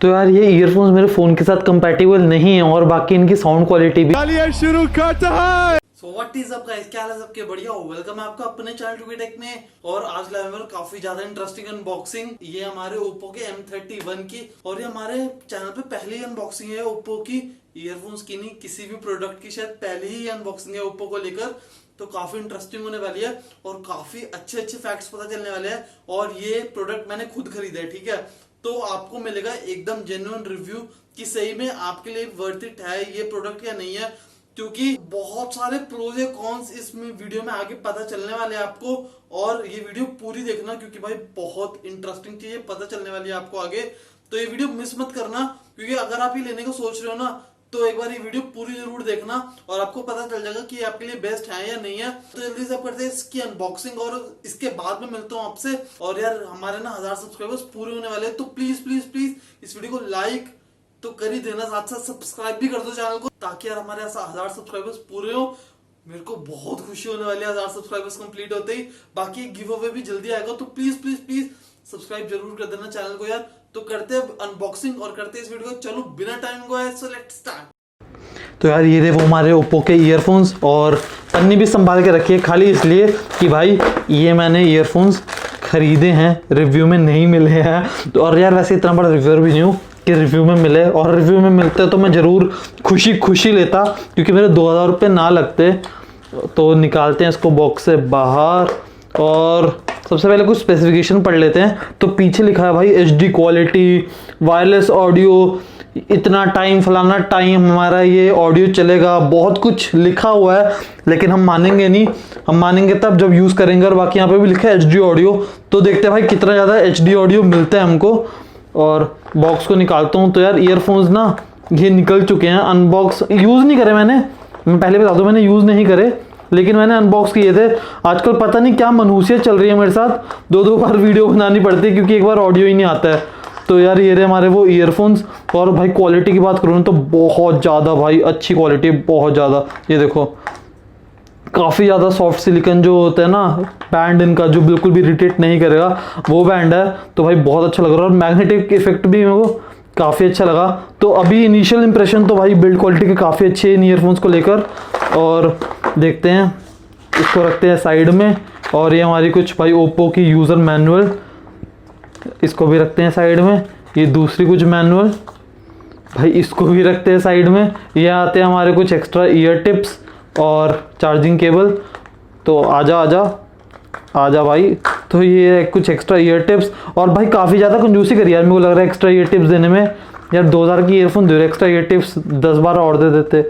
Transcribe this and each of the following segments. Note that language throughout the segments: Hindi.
तो यार ये ईयरफोन्स मेरे फ़ोन के साथ कंपैटिबल नहीं है और बाकी इनकी साउंड क्वालिटी भी। शुरू करता है। So what is up guys, क्या हाल है सबके? बढ़िया हो। वेलकम है आपका अपने चैनल टू देkhne। और आज लाए हैं काफी ज्यादा इंटरेस्टिंग अनबॉक्सिंग। ये हमारे ओप्पो के M31 की, और ये हमारे चैनल पे पहली अनबॉक्सिंग है ओप्पो की ईयरफोन्स की, नहीं किसी भी प्रोडक्ट की, शायद पहली ही अनबॉक्सिंग है ओप्पो को लेकर। तो काफी इंटरेस्टिंग होने वाली है और काफी अच्छे अच्छे फैक्ट्स पता चलने वाले हैं। और ये प्रोडक्ट मैंने खुद खरीदा है, ठीक है? तो आपको मिलेगा एकदम जेन्युइन रिव्यू कि सही में आपके लिए वर्थ इट है ये प्रोडक्ट या नहीं है, क्योंकि बहुत सारे प्रोज या कॉन्स इसमें वीडियो में आगे पता चलने वाले हैं आपको। और ये वीडियो पूरी देखना क्योंकि भाई बहुत इंटरेस्टिंग चीजें पता चलने वाली है आपको आगे। तो ये वीडियो मिस मत करना, क्योंकि अगर आप ये लेने को सोच रहे हो ना, तो एक बार ये वीडियो पूरी जरूर देखना और आपको पता चल जाएगा कि आपके लिए बेस्ट है या नहीं है। तो जल्दी से आप करते हैं इसकी अनबॉक्सिंग और इसके बाद में मिलता हूँ आपसे। और यार हमारे ना 1000 सब्सक्राइबर्स पूरे होने वाले हैं, तो प्लीज प्लीज प्लीज इस वीडियो को लाइक तो कर ही देना, साथ साथ सब्सक्राइब भी कर दो चैनल को, ताकि यार हमारे ऐसा 1000 सब्सक्राइबर्स पूरे हो। मेरे को बहुत खुशी होने वाली है 1000 सब्सक्राइबर्स कंप्लीट होते ही। बाकी गिव अवे भी जल्दी आएगा, तो प्लीज प्लीज प्लीज सब्सक्राइब जरूर कर देना चैनल को यार। तो करते हैं अनबॉक्सिंग और करते हैं इस वीडियो को। चलो बिना टाइम गवाए, सो लेट्स स्टार्ट। तो यार ये थे वो हमारे ओप्पो के ईयरफोन्स, और पन्नी भी संभाल के रखी है खाली इसलिए कि भाई ये मैंने ईयरफोन्स खरीदे हैं, रिव्यू में नहीं मिले हैं। तो और यार वैसे इतना बड़ा रिव्यूअर भी नहीं हूँ कि रिव्यू में मिले, और रिव्यू में मिलते तो मैं ज़रूर खुशी खुशी लेता, क्योंकि मेरे 2000 रुपये ना लगते। तो निकालते हैं इसको बॉक्स से बाहर और सबसे पहले कुछ स्पेसिफिकेशन पढ़ लेते हैं। तो पीछे लिखा है भाई HD क्वालिटी, वायरलेस ऑडियो, इतना टाइम फलाना टाइम हमारा ये ऑडियो चलेगा, बहुत कुछ लिखा हुआ है। लेकिन हम मानेंगे नहीं, हम मानेंगे तब जब यूज़ करेंगे। और बाकी यहाँ पे भी लिखा है HD ऑडियो, तो देखते हैं भाई कितना ज़्यादा HD ऑडियो मिलता है हमको। और बॉक्स को निकालता हूँ। तो यार ईयरफोन्स ना ये निकल चुके हैं, अनबॉक्स यूज़ नहीं करे मैंने, मैं पहले बता दूँ मैंने यूज़ नहीं करे, लेकिन मैंने अनबॉक्स किए थे। आजकल पता नहीं क्या मनहूसियत चल रही है मेरे साथ, दो बार वीडियो बनानी पड़ती है क्योंकि एक बार ऑडियो ही नहीं आता है। तो यार ये रहे हमारे वो ईयरफोन्स। और भाई क्वालिटी की बात करूँ तो बहुत ज़्यादा भाई अच्छी क्वालिटी, बहुत ज़्यादा। ये देखो काफ़ी ज़्यादा सॉफ्ट सिलिकन जो होता है ना बैंड इनका, जो बिल्कुल भी इरिटेट नहीं करेगा, वो बैंड है। तो भाई बहुत अच्छा लग रहा है, और मैग्नेटिक इफेक्ट भी मेरे को काफ़ी अच्छा लगा। तो अभी इनिशियल इंप्रेशन तो भाई बिल्ड क्वालिटी के काफ़ी अच्छे इन ईयरफोन्स को लेकर। और देखते हैं, इसको रखते हैं साइड में। और ये हमारी कुछ भाई ओप्पो की यूज़र मैनुअल, इसको भी रखते हैं साइड में। ये दूसरी कुछ मैनुअल भाई, इसको भी रखते हैं साइड में। ये आते हैं हमारे कुछ एक्स्ट्रा ईयर टिप्स और चार्जिंग केबल। तो आजा आजा आजा भाई। तो ये कुछ एक्स्ट्रा ईयर टिप्स, और भाई काफ़ी ज़्यादा कंजूसी करी यार, मेरे को लग रहा है एक्स्ट्रा ईयर टिप्स देने में। यार 2000 की ईयरफोन दे रहे, एक्स्ट्रा ईयर टिप्स 10-12 और दे देते,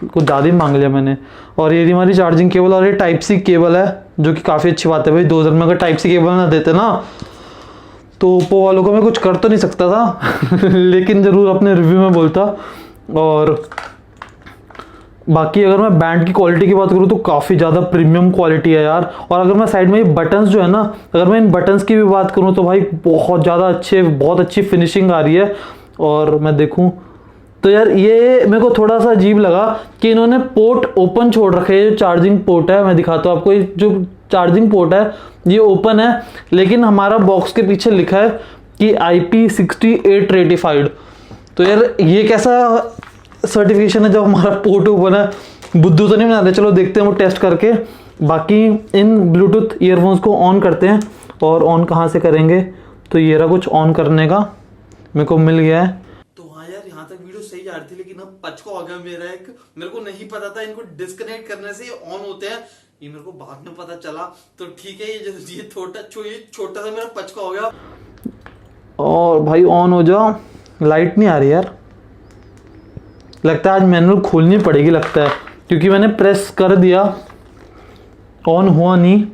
कुछ ज़्यादा ही मांग लिया मैंने। और ये हमारी चार्जिंग केबल, और ये टाइप सी केबल है, जो कि काफ़ी अच्छी बात है भाई। 2000 में अगर टाइप सी केबल ना देते ना, तो ओप्पो वालों को मैं कुछ कर तो नहीं सकता था लेकिन ज़रूर अपने रिव्यू में बोलता। और बाकी अगर मैं बैंड की क्वालिटी की बात करूँ तो काफ़ी ज़्यादा प्रीमियम क्वालिटी है यार। और अगर मैं साइड में ये बटन्स जो है ना, अगर मैं इन बटन्स की भी बात करूँ तो भाई बहुत ज़्यादा अच्छे, बहुत अच्छी फिनिशिंग आ रही है। और मैं देखूँ तो यार ये मेरे को थोड़ा सा अजीब लगा कि इन्होंने पोर्ट ओपन छोड़ रखे हैं। जो चार्जिंग पोर्ट है, मैं दिखाता हूँ आपको, ये जो चार्जिंग पोर्ट है ये ओपन है, लेकिन हमारा बॉक्स के पीछे लिखा है कि IP68 रेटिफाइड। तो यार ये कैसा सर्टिफिकेशन है जब हमारा पोर्ट ओपन है? बुद्धू तो नहीं बना रहे। चलो देखते हैं वो टेस्ट करके। बाकी इन ब्लूटूथ ईयरफोन्स को ऑन करते हैं, और ऑन कहाँ से करेंगे? तो ये रहा कुछ ऑन करने का, मेरे को मिल गया है। तो हाँ यार, यहाँ तक वीडियो सही जा रही थी, लेकिन अब पचका हो गया मेरा एक। मेरे को नहीं पता था इनको डिस्कनेक्ट करने से ये ऑन होते हैं, ये मेरे को बाद में पता चला। तो ठीक है, ये छोटा सा मेरा पचका हो गया। और भाई ऑन हो जाओ। लाइट नहीं आ रही यार, लगता है आज मैनुअल खोलनी पड़ेगी लगता है, क्योंकि मैंने प्रेस कर दिया, ऑन हुआ नहीं।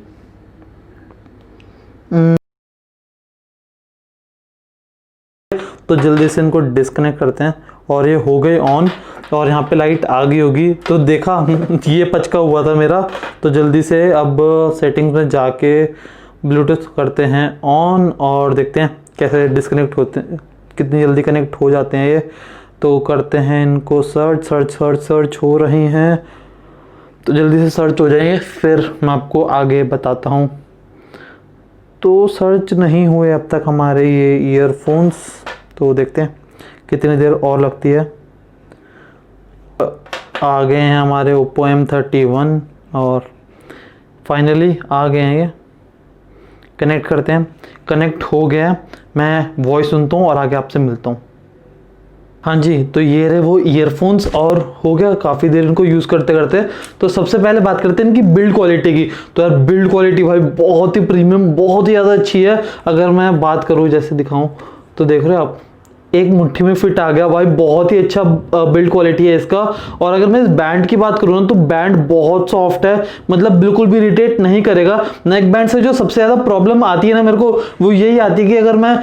तो जल्दी से इनको डिस्कनेक्ट करते हैं, और ये हो गए ऑन। और यहाँ पे लाइट आ गई होगी, तो देखा ये पचका हुआ था मेरा। तो जल्दी से अब सेटिंग्स में जाके ब्लूटूथ करते हैं ऑन, और देखते हैं कैसे डिस्कनेक्ट होते हैं, कितनी जल्दी कनेक्ट हो जाते हैं ये। तो करते हैं इनको सर्च हो रही हैं, तो जल्दी से सर्च हो जाएंगे, फिर मैं आपको आगे बताता हूँ। तो सर्च नहीं हुए अब तक हमारे ये ईयरफोन्स, तो देखते हैं कितनी देर और लगती है। आ गए हैं हमारे Oppo M31 और फाइनली आ गए हैं ये। कनेक्ट करते हैं। कनेक्ट हो गया है, मैं वॉइस सुनता हूँ और आगे आपसे मिलता हूँ। हाँ जी, तो ये रहे वो ईयरफोन्स और हो गया काफ़ी देर इनको यूज़ करते करते। तो सबसे पहले बात करते हैं इनकी बिल्ड क्वालिटी की। तो यार बिल्ड क्वालिटी भाई बहुत ही प्रीमियम, बहुत ही ज़्यादा अच्छी है। अगर मैं बात करूँ, जैसे दिखाऊँ तो देख रहे हो आप, एक मुट्ठी में फिट आ गया भाई, बहुत ही अच्छा बिल्ड क्वालिटी है इसका। और अगर मैं इस बैंड की बात करूँ ना तो बैंड बहुत सॉफ्ट है, मतलब बिल्कुल भी इरिटेट नहीं करेगा। नेक बैंड से जो सबसे ज़्यादा प्रॉब्लम आती है ना मेरे को, वो यही आती है कि अगर मैं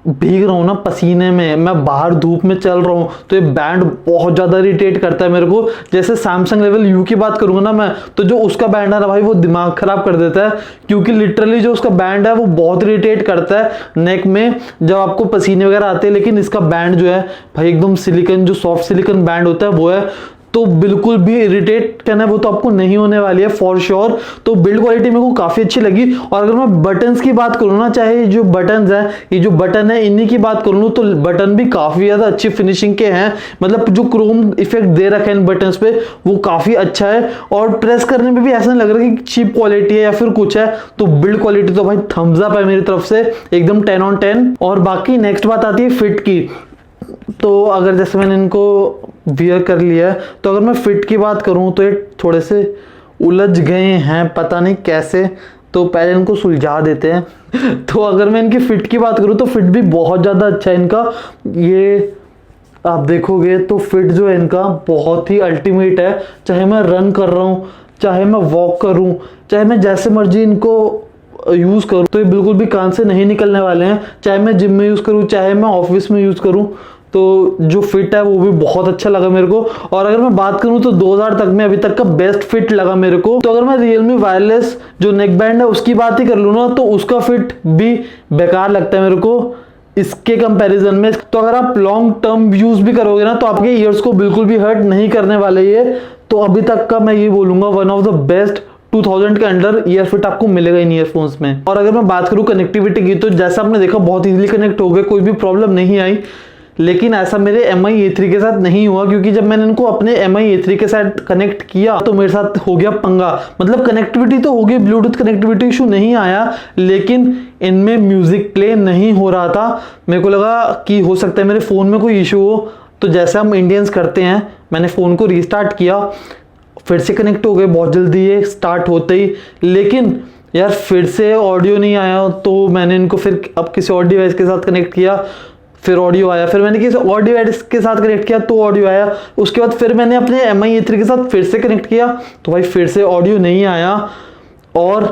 भीग रहा हूँ ना पसीने में, मैं बाहर धूप में चल रहा हूँ, तो ये बैंड बहुत ज़्यादा इरिटेट करता है मेरे को। जैसे सैमसंग लेवल यू की बात करूँगा ना मैं, तो जो उसका बैंड है ना भाई, वो दिमाग खराब कर देता है, क्योंकि लिटरली जो उसका बैंड है वो बहुत इरिटेट करता है नेक में जब आपको पसीने वगैरह आते हैं। लेकिन इसका बैंड जो है भाई एकदम सिलिकन, जो सॉफ्ट सिलिकन बैंड होता है वो है, तो बिल्कुल भी इरिटेट करना है वो तो आपको नहीं होने वाली है फॉर श्योर। तो बिल्ड क्वालिटी मेरे को काफ़ी अच्छी लगी। और अगर मैं बटन्स की बात करूँ ना, चाहे जो बटन्स हैं, ये जो बटन है इन्हीं की बात करूँ तो बटन भी काफ़ी ज़्यादा अच्छी फिनिशिंग के हैं। मतलब जो क्रोम इफेक्ट दे रखा है इन बटन्स पे वो काफ़ी अच्छा है। और प्रेस करने में भी ऐसा नहीं लग रहा कि चीप क्वालिटी है या फिर कुछ है। तो बिल्ड क्वालिटी तो भाई थम्स अप है मेरी तरफ से, एकदम 10 on 10। और बाकी नेक्स्ट बात आती है फिट की। तो अगर जैसे मैंने इनको वियर कर लिया है, तो अगर मैं फिट की बात करूं तो ये थोड़े से उलझ गए हैं, पता नहीं कैसे, तो पहले इनको सुलझा देते हैं। तो अगर मैं इनकी फिट की बात करूं तो फिट भी बहुत ज़्यादा अच्छा है इनका। ये आप देखोगे तो फिट जो है इनका बहुत ही अल्टीमेट है। चाहे मैं रन कर रहा हूँ, चाहे मैं वॉक करूँ, चाहे मैं जैसे मर्जी इनको यूज़ करूँ, तो ये बिल्कुल भी कान से नहीं निकलने वाले हैं। चाहे मैं जिम में यूज़ करूँ, चाहे मैं ऑफिस में यूज़ करूँ, तो जो फिट है वो भी बहुत अच्छा लगा मेरे को। और अगर मैं बात करूं तो 2000 तक में अभी तक का बेस्ट फिट लगा मेरे को। तो अगर मैं Realme वायरलेस जो नेक बैंड है उसकी बात ही कर लूँ ना, तो उसका फिट भी बेकार लगता है मेरे को इसके कंपैरिजन में। तो अगर आप लॉन्ग टर्म यूज भी करोगे ना, तो आपके ईयर्स को बिल्कुल भी हर्ट नहीं करने वाले ये। तो अभी तक का मैं ये बोलूंगा वन ऑफ द बेस्ट 2000 के अंडर ईयर फिट आपको मिलेगा इन ईयरफोन्स में। और अगर मैं बात करूं कनेक्टिविटी की, तो जैसा आपने देखा बहुत इजीली कनेक्ट हो गए, कोई भी प्रॉब्लम नहीं आई। लेकिन ऐसा मेरे Mi A3 के साथ नहीं हुआ, क्योंकि जब मैंने इनको अपने Mi A3 के साथ कनेक्ट किया तो मेरे साथ हो गया पंगा। मतलब कनेक्टिविटी तो हो गई, ब्लूटूथ कनेक्टिविटी इशू नहीं आया, लेकिन इनमें म्यूजिक प्ले नहीं हो रहा था। मेरे को लगा कि हो सकता है मेरे फ़ोन में कोई इशू हो। तो जैसे हम इंडियंस करते हैं, मैंने फ़ोन को रीस्टार्ट किया, फिर से कनेक्ट हो गए बहुत जल्दी ये स्टार्ट होते ही। लेकिन यार फिर से ऑडियो नहीं आया, तो मैंने इनको फिर अब किसी और डिवाइस के साथ कनेक्ट किया, फिर ऑडियो आया। फिर मैंने किसी और डिवाइस के साथ कनेक्ट किया तो ऑडियो आया। उसके बाद फिर मैंने अपने Mi A3 के साथ फिर से कनेक्ट किया, तो भाई फिर से ऑडियो नहीं आया। और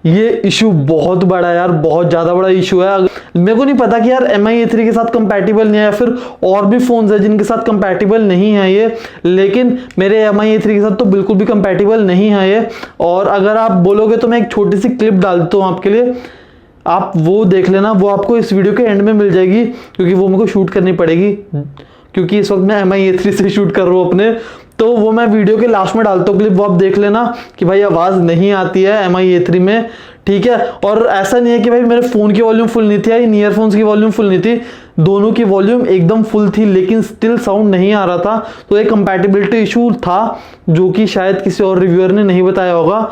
ये इशू बहुत बड़ा यार, बहुत ज़्यादा बड़ा इशू है। मेरे को नहीं पता कि यार Mi A3 के साथ कंपैटिबल नहीं है या फिर और भी फ़ोन्स है जिनके साथ कंपैटिबल नहीं है ये, लेकिन मेरे Mi A3 के साथ तो बिल्कुल भी कंपैटिबल नहीं है ये। और अगर आप बोलोगे तो मैं एक छोटी सी क्लिप डालता हूँ आपके लिए, आप वो देख लेना, वो आपको इस वीडियो के एंड में मिल जाएगी, क्योंकि वो मेरे को शूट करनी पड़ेगी, क्योंकि इस वक्त मैं Mi A3 से शूट कर रहा हूँ अपने। तो वो मैं वीडियो के लास्ट में डालता हूँ क्लिप, वो आप देख लेना कि भाई आवाज़ नहीं आती है Mi A3 में, ठीक है। और ऐसा नहीं है कि भाई मेरे फ़ोन की वॉल्यूम फुल नहीं थी या इन ईयरफोन्स की वॉल्यूम फुल नहीं थी, दोनों की वॉल्यूम एकदम फुल थी, लेकिन स्टिल साउंड नहीं आ रहा था। तो एक कंपैटिबिलिटी इशू था जो कि शायद किसी और रिव्यूअर ने नहीं बताया होगा,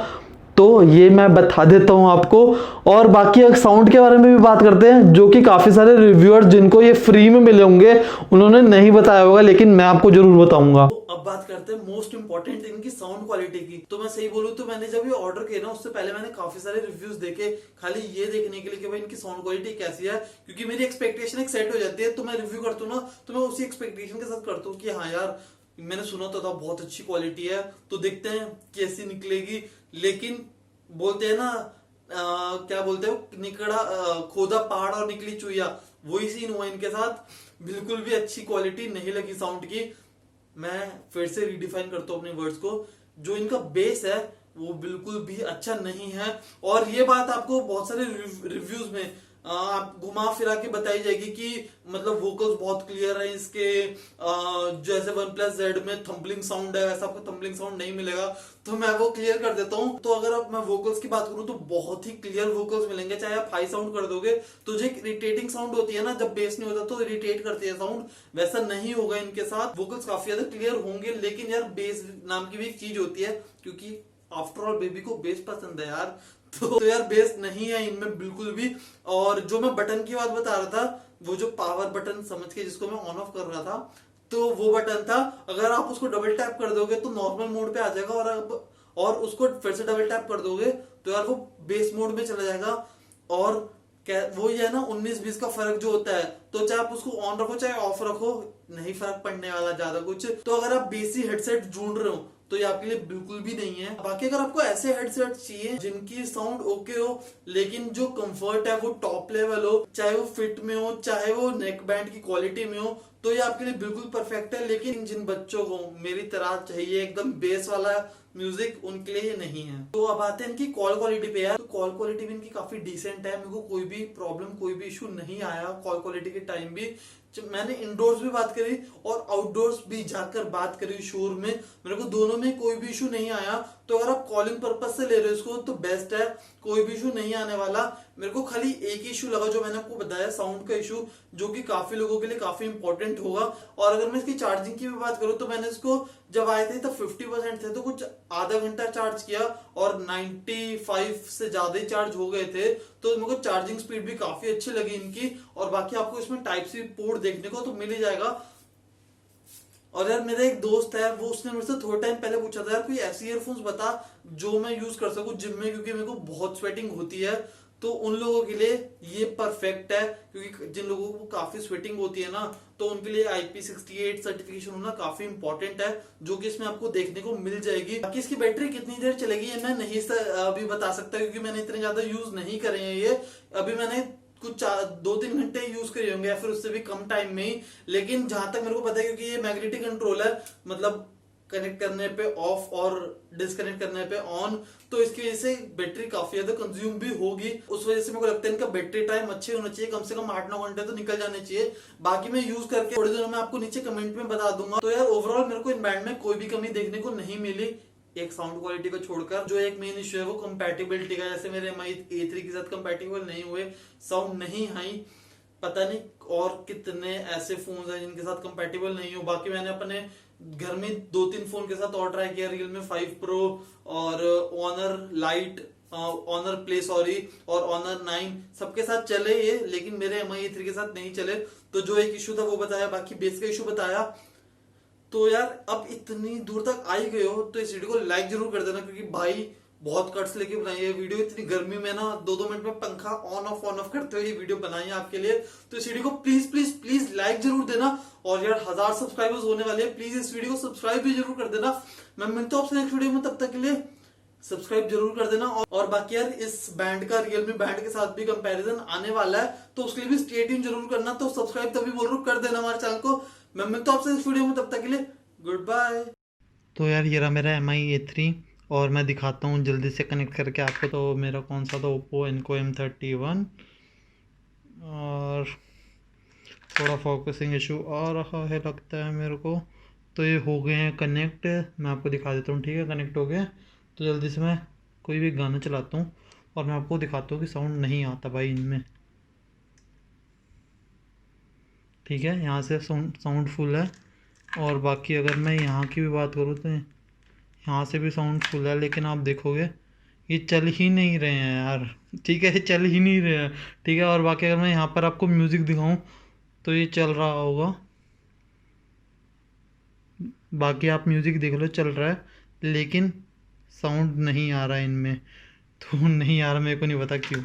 तो ये मैं बता देता हूँ आपको। और बाकी एक साउंड के बारे में भी बात करते हैं, जो कि काफ़ी सारे रिव्यूअर्स जिनको ये फ्री में मिले होंगे उन्होंने नहीं बताया होगा, लेकिन मैं आपको जरूर बताऊंगा। तो अब बात करते हैं मोस्ट इंपॉर्टेंट इनकी साउंड क्वालिटी की। तो मैं सही बोलूँ तो मैंने जब ये ऑर्डर किया ना, उससे पहले मैंने काफी सारे रिव्यूज देखे, खाली ये देखने के लिए कि भाई इनकी साउंड क्वालिटी कैसी है, क्योंकि मेरी एक्सपेक्टेशन एक सेट हो जाती है। तो मैं रिव्यू करता हूँ ना, तो मैं उसी एक्सपेक्टेशन के साथ करता हूँ कि हाँ यार मैंने सुना तो था बहुत अच्छी क्वालिटी है, तो देखते हैं कैसी निकलेगी। लेकिन बोलते हैं ना क्या बोलते हो, निकड़ा खोदा पहाड़ और निकली चुईया, वही सीन हुआ इनके साथ। बिल्कुल भी अच्छी क्वालिटी नहीं लगी साउंड की। मैं फिर से रिडिफाइन करता हूँ अपने वर्ड्स को, जो इनका बेस है वो बिल्कुल भी अच्छा नहीं है। और ये बात आपको बहुत सारे रिव्यूज में आप घुमा फिरा के बताई जाएगी कि मतलब वोकल्स बहुत क्लियर है इसके। जैसे OnePlus Z में थम्बलिंग साउंड है, वैसा आपको थम्बलिंग साउंड नहीं मिलेगा, तो मैं वो क्लियर कर देता हूँ। तो अगर अब मैं वोकल्स की बात करूँ तो बहुत ही क्लियर वोकल्स मिलेंगे। चाहे आप हाई साउंड कर दोगे तो जो एक इरिटेटिंग साउंड होती है ना, जब बेस नहीं होता तो इरिटेट करती है साउंड, वैसा नहीं होगा इनके साथ। वोकल्स काफी ज्यादा क्लियर होंगे, लेकिन यार बेस नाम की भी एक चीज होती है, क्योंकि आफ्टर ऑल बेबी को बेस पसंद है यार। तो यार बेस नहीं है इनमें बिल्कुल भी। और जो मैं बटन की बात बता रहा था, वो जो पावर बटन समझ के जिसको मैं ऑन ऑफ कर रहा था, तो वो बटन था, अगर आप उसको डबल टैप कर दोगे तो नॉर्मल मोड पे आ जाएगा, और उसको फिर से डबल टैप कर दोगे तो यार वो बेस मोड में चला जाएगा। और वो ये है ना 19-20 का फर्क जो होता है, तो चाहे आप उसको ऑन रखो चाहे ऑफ रखो, नहीं फर्क पड़ने वाला ज्यादा कुछ। तो अगर आप बेसी हेडसेट ढूंढ रहे हो तो ये आपके लिए बिल्कुल भी नहीं है। बाकी अगर आपको ऐसे हेडसेट चाहिए जिनकी साउंड ओके हो, लेकिन जो कंफर्ट है वो टॉप लेवल हो, चाहे वो फिट में हो चाहे वो नेक बैंड की क्वालिटी में हो, तो ये आपके लिए बिल्कुल परफेक्ट है। लेकिन जिन बच्चों को मेरी तरह चाहिए एकदम बेस वाला म्यूजिक, उनके लिए ये नहीं है। तो अब आते हैं इनकी कॉल क्वालिटी पे यार। तो कॉल क्वालिटी भी इनकी काफी डिसेंट है, मेरे को कोई भी प्रॉब्लम कोई भी इशू नहीं आया कॉल क्वालिटी के टाइम भी। मैंने इंडोर्स भी बात करी और आउटडोर्स भी जाकर बात करी शोर में, मेरे को दोनों में कोई भी इशू नहीं आया। तो अगर आप कॉलिंग पर्पज से ले रहे हो इसको तो बेस्ट है, कोई भी इशू नहीं आने वाला। मेरे को खाली एक इशू लगा जो मैंने आपको बताया, साउंड का इशू, जो कि काफी लोगों के लिए काफी इंपॉर्टेंट होगा। और अगर मैं इसकी चार्जिंग की भी बात करूं तो मैंने इसको जब आए थे तो 50% थे, तो कुछ आधा घंटा चार्ज किया और 95 से ज्यादा ही चार्ज हो गए थे। तो मेरे को चार्जिंग स्पीड भी काफी अच्छी लगी इनकी। और बाकी आपको इसमें टाइप सी पोर्ट देखने को तो मिल ही जाएगा। और यार मेरा एक दोस्त है, वो उसने मेरे से थोड़ा टाइम पहले पूछा था यार कोई ऐसी ईयरफोन्स बता जो मैं यूज कर सकूं जिम में, क्योंकि मेरे को बहुत स्वेटिंग होती है। तो उन लोगों के लिए ये परफेक्ट है, क्योंकि जिन लोगों को काफी स्वेटिंग होती है ना, तो उनके लिए IP68 सर्टिफिकेशन होना काफी इंपॉर्टेंट है, जो कि इसमें आपको देखने को मिल जाएगी। बाकी इसकी बैटरी कितनी देर चलेगी ये मैं नहीं अभी बता सकता, क्योंकि मैंने इतने ज्यादा यूज नहीं करे हैं ये। अभी मैंने कुछ 2-3 घंटे यूज करे होंगे या फिर उससे भी कम टाइम में ही। लेकिन जहां तक मेरे को पता है, क्योंकि ये मैग्नेटिक कंट्रोल है, मतलब कनेक्ट करने पे ऑफ और डिस्कनेक्ट करने पे ऑन, तो इसकी वजह से बैटरी काफी ज्यादा कंज्यूम भी होगी। उस वजह से मेरे को लगता है इनका बैटरी टाइम अच्छे होना चाहिए, कम से कम 8-9 घंटे तो निकल जाने चाहिए। बाकी मैं यूज करके थोड़ी देर में आपको नीचे कमेंट में बता दूंगा। तो यार ओवरऑल मेरे को इन बैंड में कोई भी कमी देखने को नहीं मिली, एक साउंड क्वालिटी को छोड़कर। जो एक मेन इश्यू है वो कंपैटिबिलिटी का, जैसे मेरे MI A3 के साथ कंपैटिबल नहीं हुए, साउंड नहीं आई। पता नहीं और कितने ऐसे फोन हैं जिनके साथ कंपैटिबल नहीं हो। बाकी मैंने अपने घर में 2-3 फोन के साथ और ट्राई किया, Realme 5 Pro और Honor Lite, Honor Play sorry, और Honor 9, सबके साथ चले ये, लेकिन मेरे MI A3 के साथ नहीं चले। तो जो एक इशू था वो बताया, बाकी बेस का इशू बताया। तो यार अब इतनी दूर तक आ ही गए हो तो इस वीडियो को लाइक जरूर कर देना, क्योंकि भाई बहुत कट्स लेके बनाई है वीडियो। इतनी गर्मी में ना 2-2 मिनट में पंखा ऑन ऑफ करते हुए ये वीडियो बनाई है आपके लिए। तो इस वीडियो को प्लीज प्लीज प्लीज लाइक जरूर देना। और यार 1000 सब्सक्राइबर्स होने वाले हैं, प्लीज इस वीडियो को सब्सक्राइब भी जरूर कर देना। मैं मिलता हूं आपसे नेक्स्ट वीडियो में, तब तक के लिए सब्सक्राइब जरूर कर देना। और बाकी यार इस बैंड का Realme बैंड के साथ भी कंपैरिजन आने वाला है, तो उसके लिए भी स्टे ट्यून जरूर करना। तो सब्सक्राइब तभी बोल रहा हूं, कर देना हमारे चैनल को। मैं मिलता हूं आपसे इस वीडियो में, तब तक के लिए गुड बाय। तो यार ये रहा मेरा MI A3 और मैं दिखाता हूँ जल्दी से कनेक्ट करके आपको। तो मेरा कौन सा था, Oppo Enco M31, और थोड़ा फोकसिंग इशू आ रहा है लगता है मेरे को। तो ये हो गए हैं कनेक्ट, मैं आपको दिखा देता हूँ। ठीक है, कनेक्ट हो गए। तो जल्दी से मैं कोई भी गाना चलाता हूँ और मैं आपको दिखाता हूँ कि साउंड नहीं आता भाई इनमें। ठीक है, यहाँ से साउंड फुल है। और बाकी अगर मैं यहाँ की भी बात करूँ तो यहाँ से भी साउंड फुल है, लेकिन आप देखोगे ये चल ही नहीं रहे हैं यार। ठीक है, ये चल ही नहीं रहे हैं। ठीक है, और बाकी अगर मैं यहाँ पर आपको म्यूज़िक दिखाऊं तो ये चल रहा होगा। बाकी आप म्यूज़िक देख लो, चल रहा है, लेकिन साउंड नहीं आ रहा है इनमें। तो नहीं आ रहा, मेरे को नहीं पता क्यों।